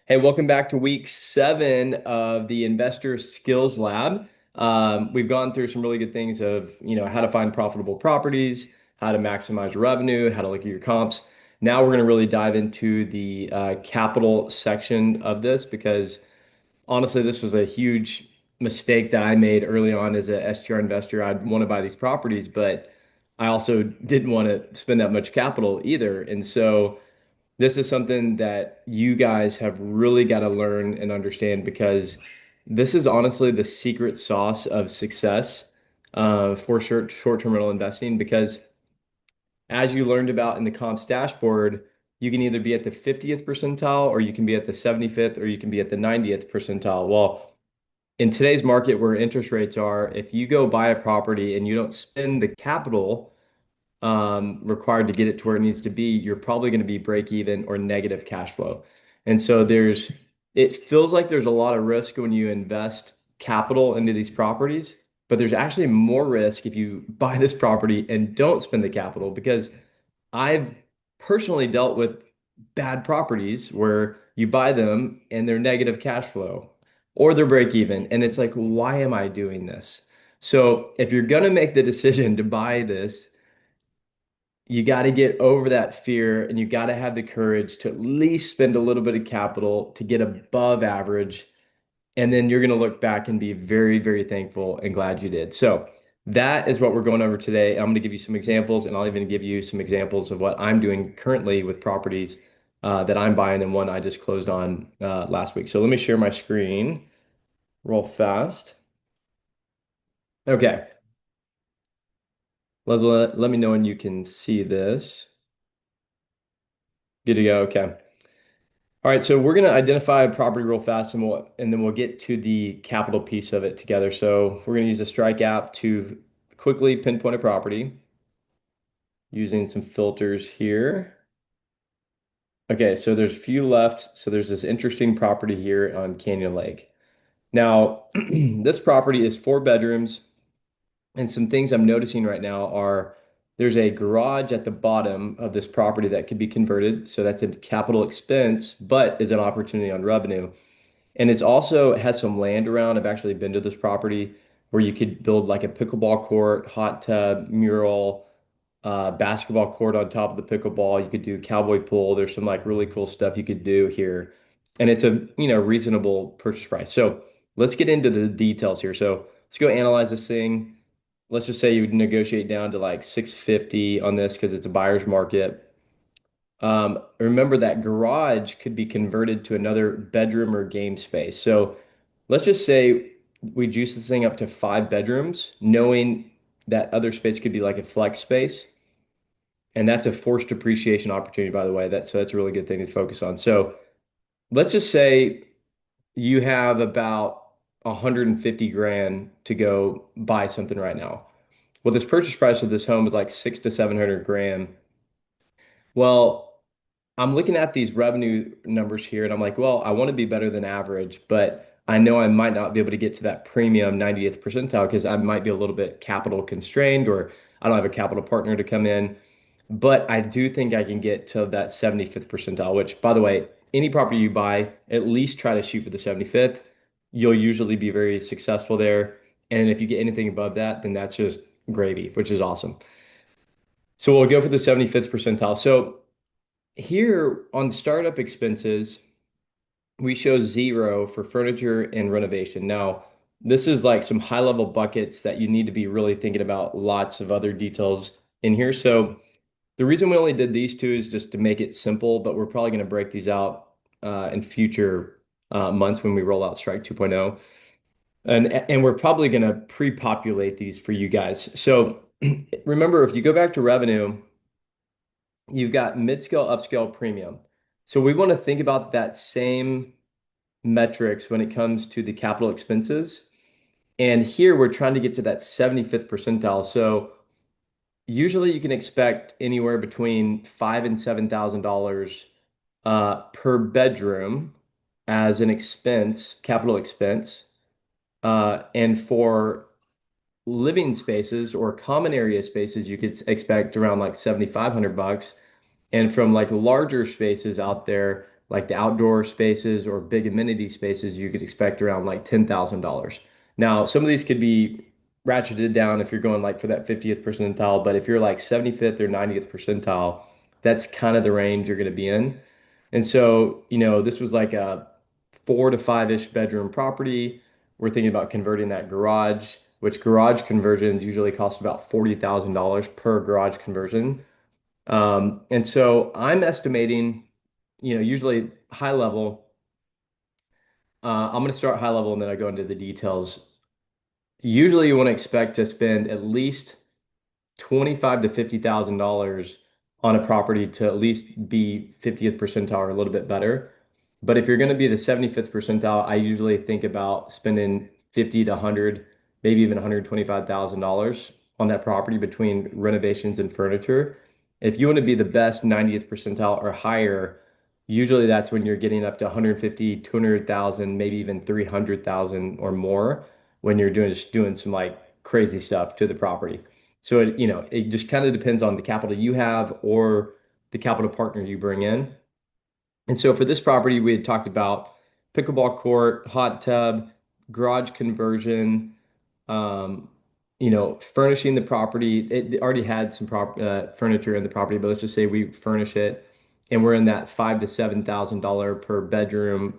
Hey, welcome back to week 7 of the Investor Skills Lab. We've gone through some really good things of, how to find profitable properties, how to maximize revenue, how to look at your comps. Now we're going to really dive into the capital section of this because honestly, this was a huge mistake that I made early on as a STR investor. I'd want to buy these properties, but I also didn't want to spend that much capital either. And so this is something that you guys have really got to learn and understand because this is honestly the secret sauce of success for short-term rental investing. Because as you learned about in the comps dashboard, you can either be at the 50th percentile or you can be at the 75th or you can be at the 90th percentile. Well, in today's market where interest rates are, if you go buy a property and you don't spend the capital required to get it to where it needs to be, you're probably going to be break even or negative cash flow. And so it feels like there's a lot of risk when you invest capital into these properties, but there's actually more risk if you buy this property and don't spend the capital because I've personally dealt with bad properties where you buy them and they're negative cash flow or they're break even. And it's like, why am I doing this? So if you're going to make the decision to buy this, you got to get over that fear and you got to have the courage to at least spend a little bit of capital to get above average. And then you're going to look back and be very, very thankful and glad you did. So that is what we're going over today. I'm going to give you some examples and I'll even give you some examples of what I'm doing currently with properties that I'm buying and one I just closed on last week. So let me share my screen real fast. Okay. Let me know when you can see this. Good to go. Okay. All right, so we're going to identify a property real fast and then we'll get to the capital piece of it together. So we're going to use the StrIQ app to quickly pinpoint a property using some filters here. Okay, so there's a few left. So there's this interesting property here on Canyon Lake. Now, this property is 4 bedrooms, and some things I'm noticing right now are there's a garage at the bottom of this property that could be converted. So that's a capital expense, but is an opportunity on revenue. And it's also it has some land around. I've actually been to this property where you could build like a pickleball court, hot tub, mural, basketball court on top of the pickleball. You could do cowboy pool. There's some like really cool stuff you could do here. And it's a, reasonable purchase price. So let's get into the details here. So let's go analyze this thing. Let's just say you would negotiate down to like 650 on this because it's a buyer's market. Remember that garage could be converted to another bedroom or game space. So let's just say we juice this thing up to 5 bedrooms, knowing that other space could be like a flex space. And that's a forced depreciation opportunity, by the way. That's a really good thing to focus on. So let's just say you have about 150 grand to go buy something right now. Well, this purchase price of this home is like 600 to 700 grand. Well, I'm looking at these revenue numbers here and I'm like, well, I want to be better than average, but I know I might not be able to get to that premium 90th percentile because I might be a little bit capital constrained or I don't have a capital partner to come in. But I do think I can get to that 75th percentile, which, by the way, any property you buy, at least try to shoot for the 75th. You'll usually be very successful there. And if you get anything above that, then that's just gravy, which is awesome. So we'll go for the 75th percentile. So here on startup expenses, we show 0 for furniture and renovation. Now, this is like some high level buckets that you need to be really thinking about lots of other details in here. So the reason we only did these two is just to make it simple, but we're probably going to break these out in future months when we roll out StrIQ 2.0. And we're probably going to pre-populate these for you guys. So remember, if you go back to revenue, you've got mid-scale, upscale, premium. So we want to think about that same metrics when it comes to the capital expenses. And here we're trying to get to that 75th percentile. So usually you can expect anywhere between five and $7,000 per bedroom as an expense, capital expense. And for living spaces or common area spaces, you could expect around like 7,500 bucks. And from like larger spaces out there, like the outdoor spaces or big amenity spaces, you could expect around like $10,000. Now, some of these could be ratcheted down if you're going like for that 50th percentile, but if you're like 75th or 90th percentile, that's kind of the range you're going to be in. And so, this was like a 4 to 5-ish bedroom property. We're thinking about converting that garage, which garage conversions usually cost about $40,000 per garage conversion. And so I'm estimating, usually high level. I'm going to start high level and then I go into the details. Usually you want to expect to spend at least 25 to $50,000 on a property to at least be 50th percentile or a little bit better. But if you're going to be the 75th percentile, I usually think about spending 50 to 100, maybe even $125,000 on that property between renovations and furniture. If you want to be the best 90th percentile or higher, usually that's when you're getting up to 150, 200,000, maybe even 300,000 or more when you're doing some like crazy stuff to the property. So it just kind of depends on the capital you have or the capital partner you bring in. And so for this property, we had talked about pickleball court, hot tub, garage conversion, um, furnishing the property. It already had some furniture in the property, but let's just say we furnish it, and we're in that $5,000 to $7,000 per bedroom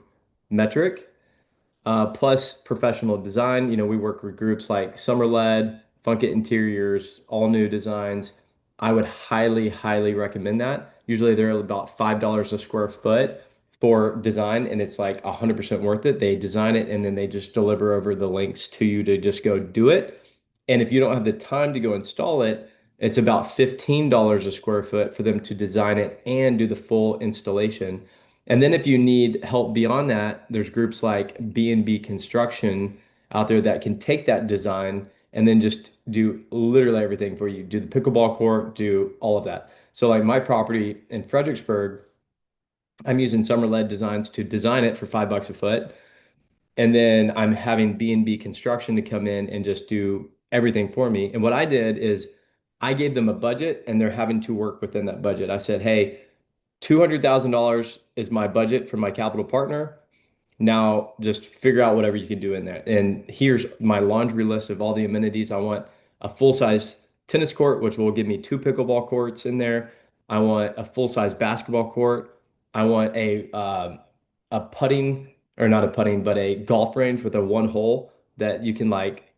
metric. Plus professional design. We work with groups like Summer Led, Funkit Interiors, all new designs. I would highly, highly recommend that. Usually they're about $5 a square foot for design, and it's like 100% worth it. They design it and then they just deliver over the links to you to just go do it. And if you don't have the time to go install it, it's about $15 a square foot for them to design it and do the full installation. And then if you need help beyond that, there's groups like B&B Construction out there that can take that design and then just do literally everything for you. Do the pickleball court, do all of that. So like my property in Fredericksburg, I'm using Summer Led Designs to design it for $5 a foot. And then I'm having B&B Construction to come in and just do everything for me. And what I did is I gave them a budget and they're having to work within that budget. I said, hey, $200,000 is my budget for my capital partner. Now just figure out whatever you can do in there. And here's my laundry list of all the amenities. I want a full-size tennis court, which will give me 2 pickleball courts in there. I want a full-size basketball court. I want a putting, or not a putting, but a golf range with a one hole that you can like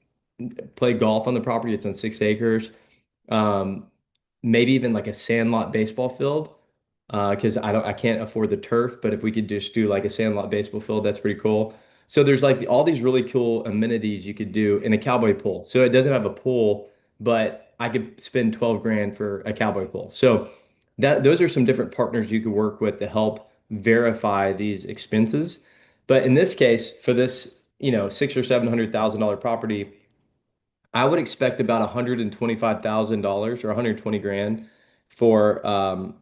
play golf on the property. It's on 6 acres. Um, Maybe even like a sandlot baseball field because I can't afford the turf, but if we could just do like a sandlot baseball field, that's pretty cool. So there's like all these really cool amenities you could do in a cowboy pool. So it doesn't have a pool, but I could spend 12 grand for a cowboy pool. So those are some different partners you could work with to help verify these expenses. But in this case, for this, six or $700,000 property, I would expect about $125,000 or 120 grand for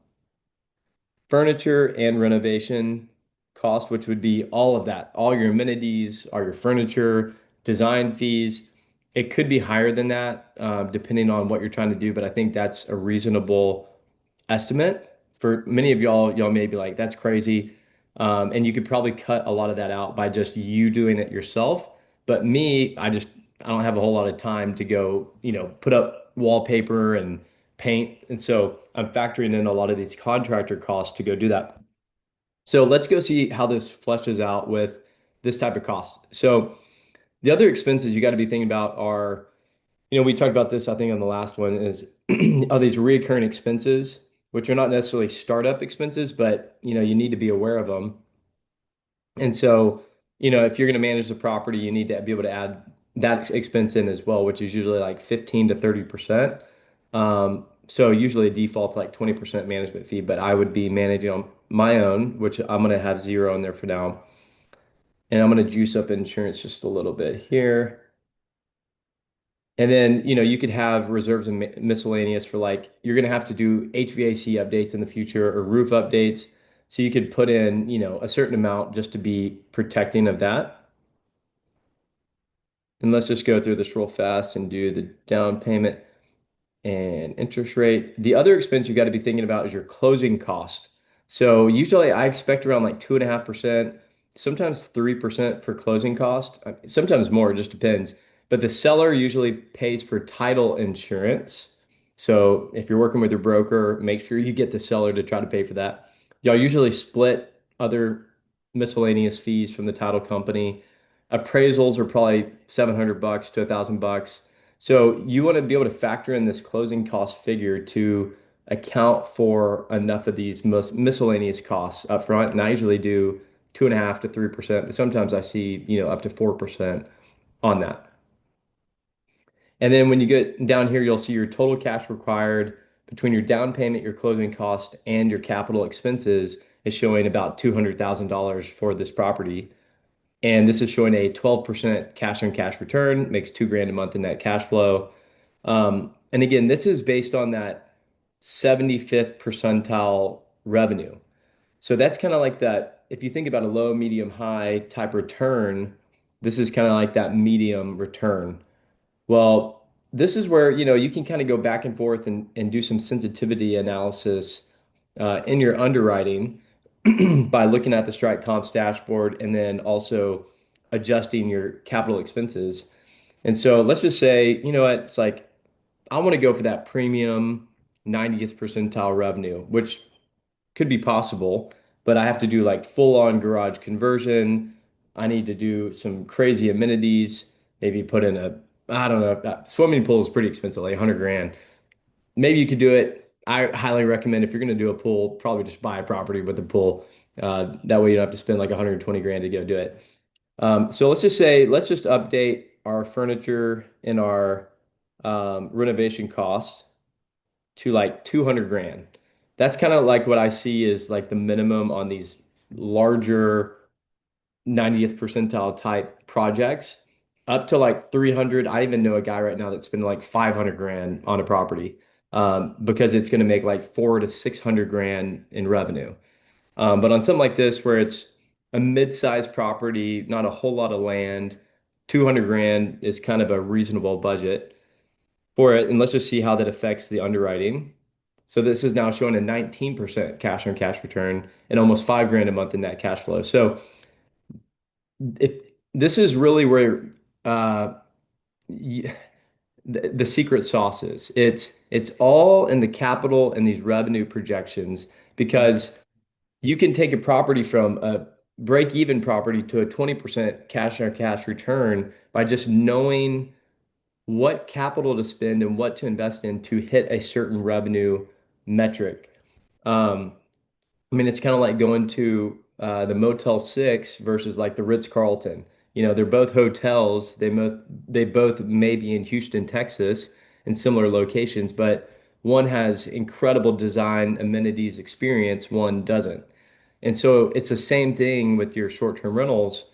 furniture and renovation cost, which would be all of that, all your amenities, all your furniture, design fees. It could be higher than that, depending on what you're trying to do, but I think that's a reasonable estimate. For many of y'all may be like, that's crazy. And you could probably cut a lot of that out by just you doing it yourself. But me, I don't have a whole lot of time to go, put up wallpaper and paint. And so I'm factoring in a lot of these contractor costs to go do that. So let's go see how this fleshes out with this type of cost. So the other expenses you got to be thinking about are, we talked about this, I think, on the last one is are these recurring expenses, which are not necessarily startup expenses, but you need to be aware of them. And so, if you're going to manage the property, you need to be able to add that expense in as well, which is usually like 15 to 30%. So usually default's like 20% management fee, but I would be managing on my own, which I'm going to have zero in there for now. And I'm going to juice up insurance just a little bit here. And then, you could have reserves and miscellaneous for like, you're going to have to do HVAC updates in the future or roof updates. So you could put in, a certain amount just to be protecting of that. And let's just go through this real fast and do the down payment and interest rate. The other expense you got to be thinking about is your closing cost. So usually I expect around like 2.5%, sometimes 3% for closing cost, sometimes more, it just depends. But the seller usually pays for title insurance. So if you're working with your broker, make sure you get the seller to try to pay for that. Y'all usually split other miscellaneous fees from the title company. Appraisals are probably 700 bucks to 1,000 bucks. So you want to be able to factor in this closing cost figure to account for enough of these most miscellaneous costs up front. And I usually do 2.5% to 3%, but sometimes I see, up to 4% on that. And then when you get down here, you'll see your total cash required between your down payment, your closing cost, and your capital expenses is showing about $200,000 for this property. And this is showing a 12% cash on cash return, makes 2 grand a month in net cash flow. And again, this is based on that 75th percentile revenue. So that's kind of like that. If you think about a low, medium, high type return, this is kind of like that medium return. Well, this is where, you can kind of go back and forth and do some sensitivity analysis in your underwriting by looking at the Strike Comps dashboard and then also adjusting your capital expenses. And so let's just say, you know what, it's like I want to go for that premium 90th percentile revenue, which could be possible, but I have to do like full on garage conversion. I need to do some crazy amenities, maybe put in I don't know, swimming pool is pretty expensive, like 100 grand. Maybe you could do it. I highly recommend if you're going to do a pool, probably just buy a property with a pool. That way you don't have to spend like 120 grand to go do it. So let's just say, let's just update our furniture and our renovation cost to like 200 grand. That's kind of like what I see is like the minimum on these larger 90th percentile type projects up to like 300. I even know a guy right now that's spending like 500 grand on a property because it's going to make like 400 to 600 grand in revenue. But on something like this, where it's a mid-sized property, not a whole lot of land, 200 grand is kind of a reasonable budget for it. And let's just see how that affects the underwriting. So this is now showing a 19% cash on cash return and almost 5 grand a month in net cash flow. So if this is really where uh, y the secret sauce is. It's all in the capital and these revenue projections because you can take a property from a break-even property to a 20% cash on cash return by just knowing what capital to spend and what to invest in to hit a certain revenue metric. Um, I mean, it's kind of like going to the Motel 6 versus like the Ritz-Carlton. They're both hotels. They both may be in Houston, Texas, in similar locations, but one has incredible design, amenities, experience, one doesn't. And so it's the same thing with your short-term rentals.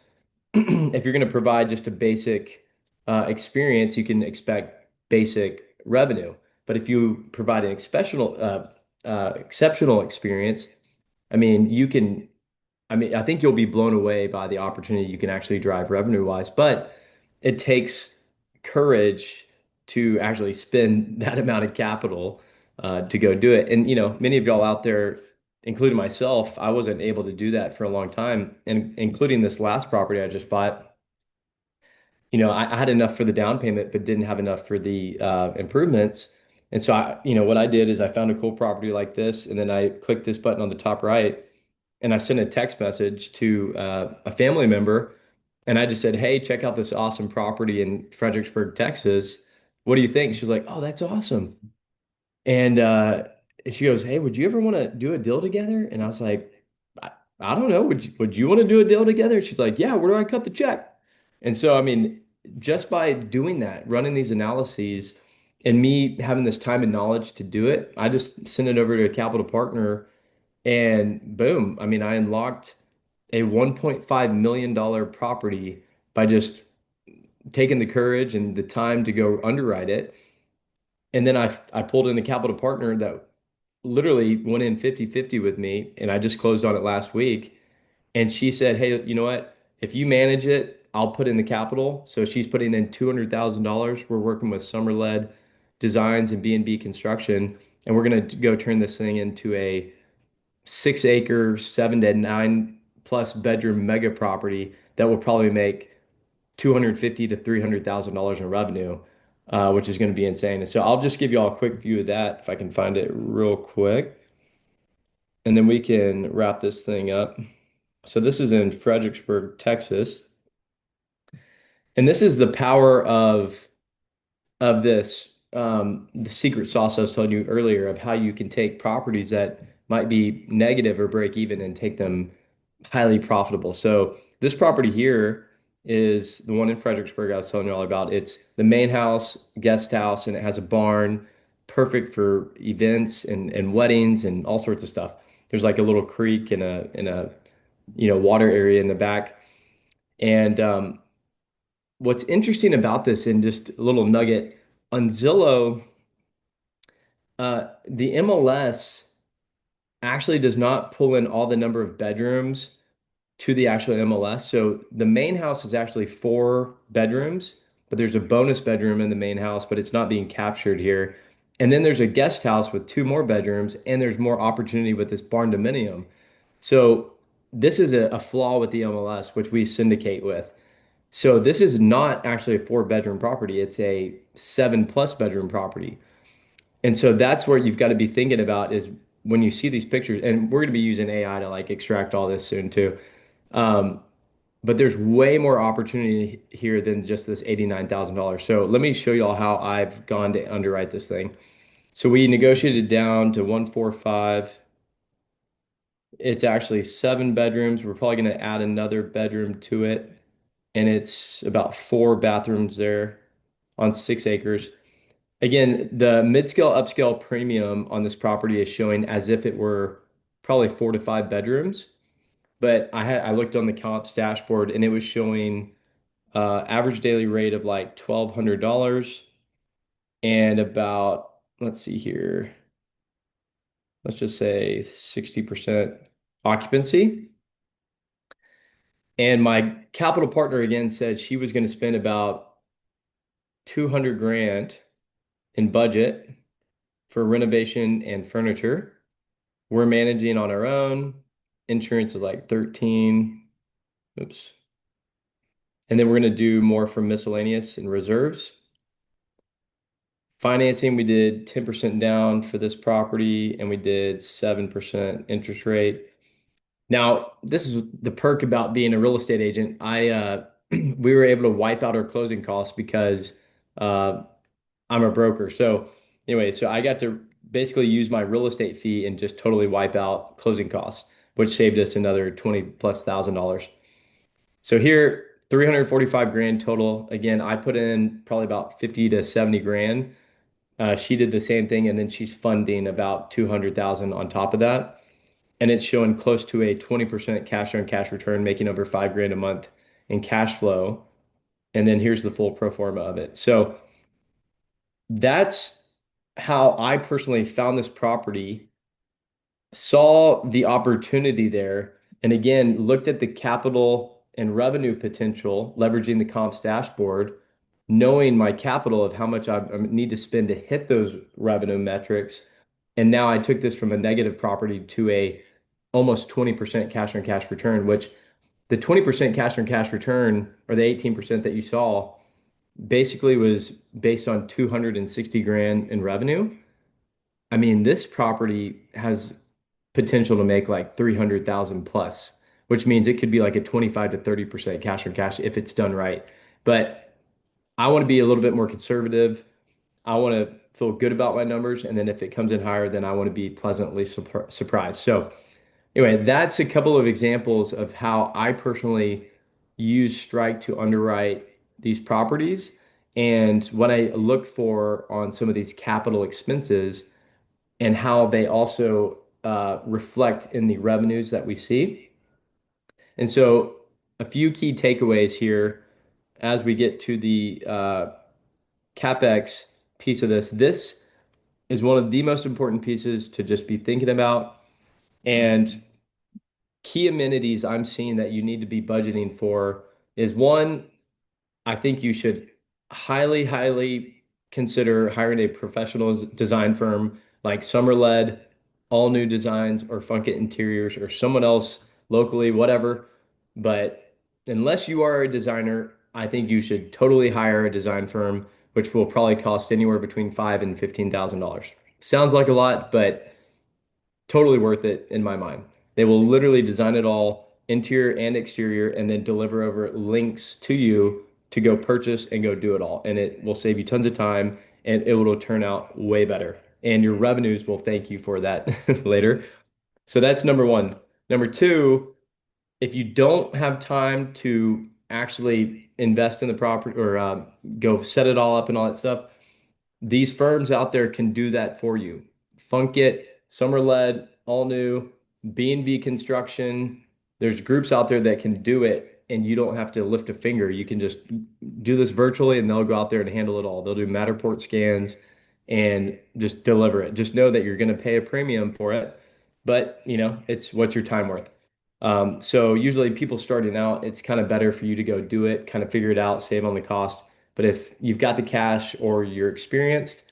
If you're going to provide just a basic experience, you can expect basic revenue. But if you provide an exceptional experience, I mean, I think you'll be blown away by the opportunity you can actually drive revenue wise, but it takes courage to actually spend that amount of capital to go do it. And, many of y'all out there, including myself, I wasn't able to do that for a long time. And including this last property I just bought, I had enough for the down payment, but didn't have enough for the improvements. And so what I did is I found a cool property like this, and then I clicked this button on the top right, and I sent a text message to a family member, and I just said, "Hey, check out this awesome property in Fredericksburg, Texas. What do you think?" She was like, "Oh, that's awesome." And she goes, "Hey, would you ever want to do a deal together?" And I was like, I don't know. Would you want to do a deal together?" She's like, "Yeah, where do I cut the check?" And so, I mean, just by doing that, running these analyses and me having this time and knowledge to do it, I just sent it over to a capital partner and boom. I mean, I unlocked a $1.5 million property by just taking the courage and the time to go underwrite it. And then I pulled in a capital partner that literally went in 50-50 with me, and I just closed on it last week. And she said, "Hey, you know what? If you manage it, I'll put in the capital." So she's putting in $200,000. We're working with Summer-led Designs and B&B Construction, and we're going to go turn this thing into a 6 acre, 7 to 9 plus bedroom mega property that will probably make 250 to $300,000 in revenue, which is going to be insane. And so I'll just give you all a quick view of that if I can find it real quick, and then we can wrap this thing up. So this is in Fredericksburg, Texas, and this is the power of this the secret sauce I was telling you earlier of how you can take properties that might be negative or break even and take them highly profitable. So this property here is the one in Fredericksburg I was telling you all about. It's the main house, guest house, and it has a barn, perfect for events and weddings and all sorts of stuff. There's like a little creek and a water area in the back. And what's interesting about this, and just a little nugget, on Zillow, the MLS actually does not pull in all the number of bedrooms to the actual MLS. So the main house is actually 4 bedrooms, but there's a bonus bedroom in the main house, but it's not being captured here. And then there's a guest house with 2 more bedrooms, and there's more opportunity with this barn dominium. So this is a flaw with the MLS, which we syndicate with. So this is not actually a 4 bedroom property. It's a 7 plus bedroom property. And so that's where you've got to be thinking about is when you see these pictures, and we're going to be using AI to like extract all this soon too. Um, but there's way more opportunity here than just this $89,000. So let me show you all how I've gone to underwrite this thing. So we negotiated down to 145. It's actually 7 bedrooms. We're probably going to add another bedroom to it. And it's about 4 bathrooms there on 6 acres. Again, the mid-scale upscale premium on this property is showing as if it were probably 4 to 5 bedrooms. But I looked on the comps dashboard and it was showing average daily rate of like $1,200 and about, let's see here, let's just say 60% occupancy. And my capital partner again said she was going to spend about 200 grand in budget for renovation and furniture. We're managing on our own. Insurance is like 13. Oops. And then we're going to do more from miscellaneous and reserves. Financing, we did 10% down for this property and we did 7% interest rate. Now, this is the perk about being a real estate agent. We were able to wipe out our closing costs because uh, I'm a broker. So anyway, so I got to basically use my real estate fee and just totally wipe out closing costs, which saved us another 20 plus $1,000. So here, 345 grand total. Again, I put in probably about 50 to 70 grand. She did the same thing, and then she's funding about 200,000 on top of that. And it's showing close to a 20% cash on cash return, making over 5 grand a month in cash flow. And then here's the full pro forma of it. So that's how I personally found this property, saw the opportunity there, and again, looked at the capital and revenue potential, leveraging the comps dashboard, knowing my capital of how much I need to spend to hit those revenue metrics. And now I took this from a negative property to a almost 20% cash on cash return, which the 20% cash on cash return or the 18% that you saw basically was based on 260 grand in revenue. I mean, this property has potential to make like 300,000 plus, which means it could be like a 25 to 30% cash on cash if it's done right. But I want to be a little bit more conservative. I want to feel good about my numbers. And then if it comes in higher, then I want to be pleasantly surprised. So anyway, that's a couple of examples of how I personally use StrIQ to underwrite these properties and what I look for on some of these capital expenses and how they also reflect in the revenues that we see. And so, a few key takeaways here as we get to the CapEx piece of this. This is one of the most important pieces to just be thinking about. And key amenities I'm seeing that you need to be budgeting for is one, I think you should highly, highly consider hiring a professional design firm like Summer Led all new designs or Funkit Interiors or someone else locally, whatever. But unless you are a designer, I think you should totally hire a design firm, which will probably cost anywhere between five and $15,000. Sounds like a lot, but totally worth it in my mind. They will literally design it all, interior and exterior, and then deliver over links to you to go purchase and go do it all. And it will save you tons of time and it will turn out way better. And your revenues will thank you for that later. So that's number one. Number two, if you don't have time to actually invest in the property or go set it all up and all that stuff, these firms out there can do that for you. Funkit, Summer Led, All New, B&B Construction. There's groups out there that can do it and you don't have to lift a finger. You can just do this virtually and they'll go out there and handle it all. They'll do Matterport scans and just deliver it. Just know that you're going to pay a premium for it, but it's what's your time worth. So usually people starting out, it's kind of better for you to go do it, kind of figure it out, save on the cost. But if you've got the cash or you're experienced,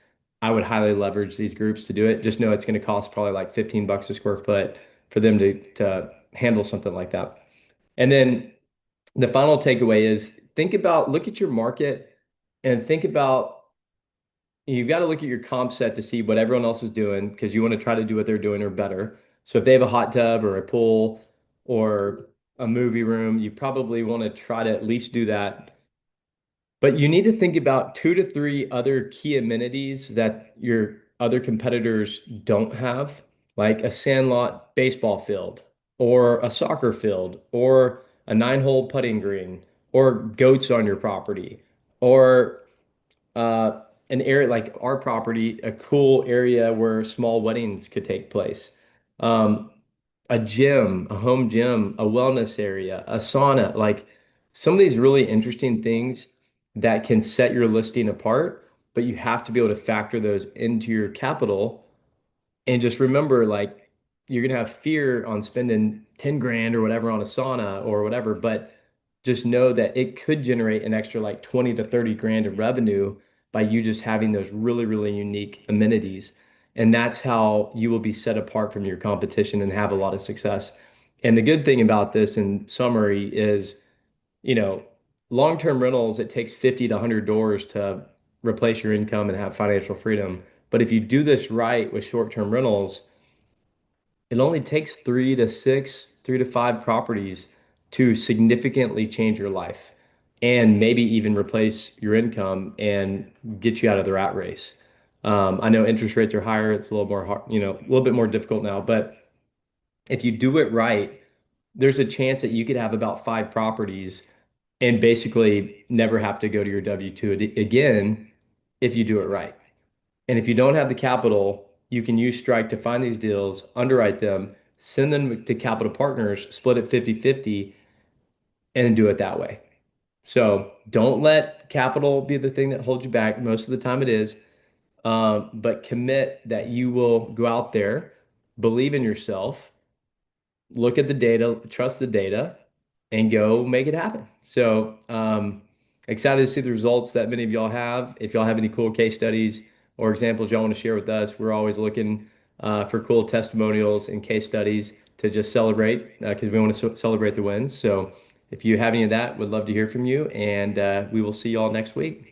I would highly leverage these groups to do it. Just know it's going to cost probably like 15 bucks a square foot for them to handle something like that. And then the final takeaway is look at your market and think about you've got to look at your comp set to see what everyone else is doing because you want to try to do what they're doing or better. So if they have a hot tub or a pool or a movie room, you probably want to try to at least do that. But you need to think about two to three other key amenities that your other competitors don't have, like a sandlot baseball field or a soccer field or a nine-hole putting green or goats on your property or an area like our property, a cool area where small weddings could take place. Um, a gym, a home gym, a wellness area, a sauna, like some of these really interesting things that can set your listing apart, but you have to be able to factor those into your capital and just remember, like, you're gonna have fear on spending 10 grand or whatever on a sauna or whatever, but just know that it could generate an extra like 20 to 30 grand in revenue by you just having those really, really unique amenities. And that's how you will be set apart from your competition and have a lot of success. And the good thing about this in summary is, you know, long-term rentals, it takes 50 to 100 doors to replace your income and have financial freedom. But if you do this right with short-term rentals, it only takes three to five properties to significantly change your life and maybe even replace your income and get you out of the rat race. I know interest rates are higher. It's a little more hard, a little bit more difficult now, but if you do it right, there's a chance that you could have about five properties and basically never have to go to your W-2 again if you do it right. And if you don't have the capital, you can use StrIQ to find these deals, underwrite them, send them to capital partners, split it 50-50, and do it that way. So don't let capital be the thing that holds you back. Most of the time it is. But commit that you will go out there, believe in yourself, look at the data, trust the data, and go make it happen. So excited to see the results that many of y'all have. If y'all have any cool case studies or examples y'all want to share with us, we're always looking for cool testimonials and case studies to just celebrate because we want to celebrate the wins. So if you have any of that, we'd love to hear from you, and we will see y'all next week.